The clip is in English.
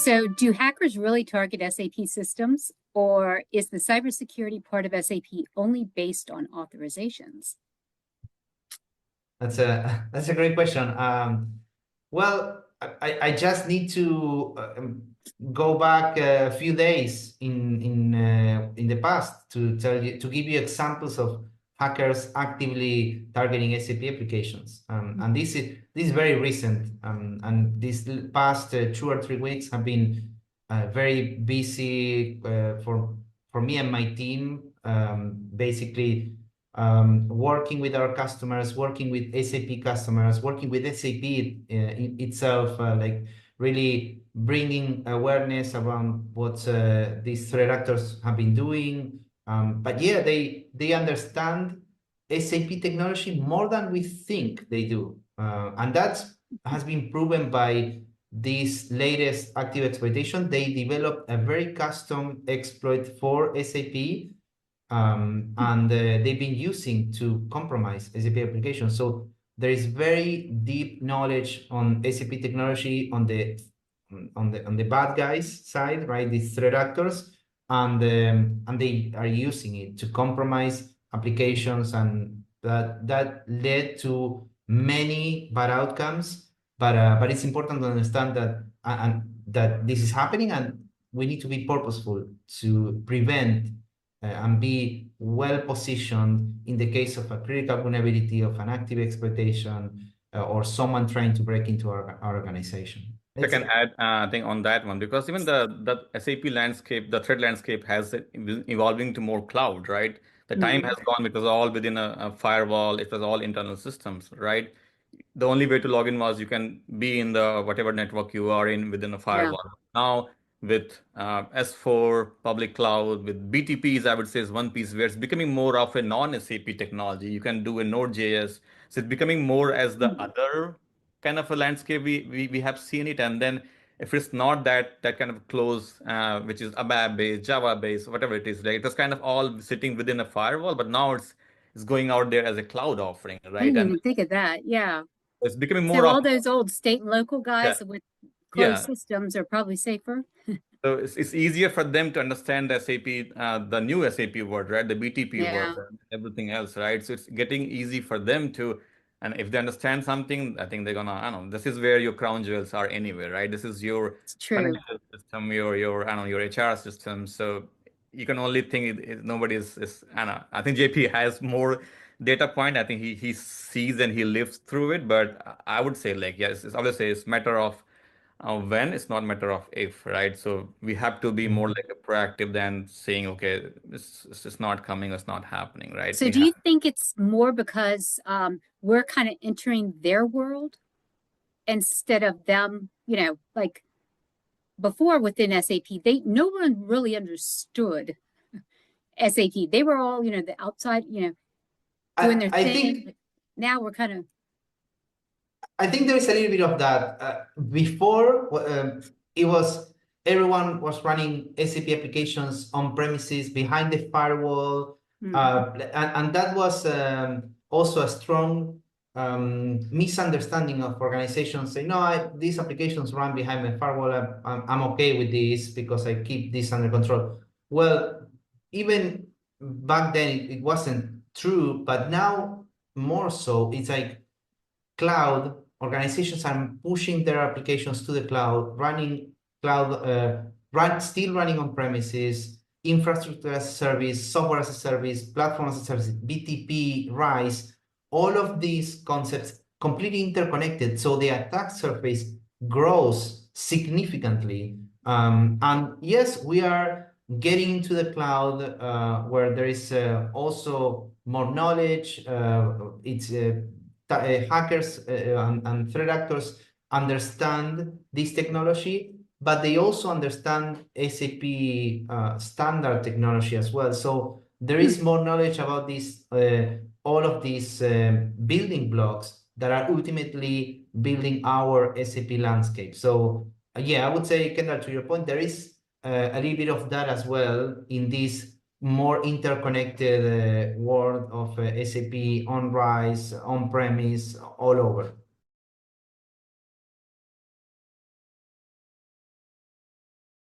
So do hackers really target SAP systems, or is the cybersecurity part of SAP only based on authorizations? That's a great question. Well, I just need to go back a few days in the past to give you examples of hackers actively targeting SAP applications. And this is very recent. And these past 2 or 3 weeks have been very busy for me and my team. Basically, working with our customers, working with SAP customers, working with SAP itself, like really bringing awareness around what these threat actors have been doing. But yeah, they understand SAP technology more than we think they do. And that has been proven by this latest active exploitation. They developed a very custom exploit for SAP, and they've been using to compromise SAP applications. So there is very deep knowledge on SAP technology on the bad guys side, right? These threat actors, and they are using it to compromise applications, and that led to many bad outcomes. But it's important to understand that and that this is happening, and we need to be purposeful to prevent and be well positioned in the case of a critical vulnerability, of an active exploitation, or someone trying to break into our organization. I can add, I think, on that one, because even the SAP landscape, the threat landscape has evolving to more cloud, right? The time has gone, because all within a firewall, it was all internal systems, right? The only way to log in was you can be in the whatever network you are in within a firewall. Yeah. Now, with S4, public cloud, with BTPs, I would say is one piece where it's becoming more of a non-SAP technology. You can do a Node.js. So it's becoming more as the other kind of a landscape we have seen it. And then if it's not that kind of close, which is ABAP-based, Java-based, whatever it is, like it was kind of all sitting within a firewall, but now it's going out there as a cloud offering, right? I didn't even think of that, yeah. It's becoming more so all those old state and local guys with closed systems are probably safer. So it's easier for them to understand the SAP, the new SAP word, right? The BTP word, and everything else, right? So it's getting easy for them to, and if they understand something, I think they're gonna, I don't know, this is where your crown jewels are anyway, right? This is your financial system, your I don't know, your HR system. So you can only think nobody is, I don't know. I think JP has more data point. I think he sees and he lives through it. But I would say, like, yes, it's obviously it's matter of when, it's not a matter of if, right? So we have to be more like a proactive than saying, okay, it's not coming, it's not happening, right? So do you think it's more because we're kind of entering their world instead of them, you know, like before within SAP, no one really understood SAP. They were all, you know, the outside, you know, doing their thing. Now we're kind of, I think there is a little bit of that. Before, it was everyone was running SAP applications on premises behind the firewall, and that was also a strong misunderstanding of organizations saying, no, these applications run behind my firewall. I'm okay with this because I keep this under control. Well, even back then it wasn't true, but now more so. It's like cloud organizations are pushing their applications to the cloud, running cloud, still running on premises, infrastructure as a service, software as a service, platform as a service, BTP, RISE, all of these concepts completely interconnected. So the attack surface grows significantly. And yes, we are getting into the cloud where there is also more knowledge. Hackers and threat actors understand this technology, but they also understand SAP standard technology as well. So there is more knowledge about this, all of these building blocks that are ultimately building our SAP landscape. So yeah, I would say, Kendall, to your point, there is a little bit of that as well in this more interconnected world of SAP on RISE, on-premise, all over.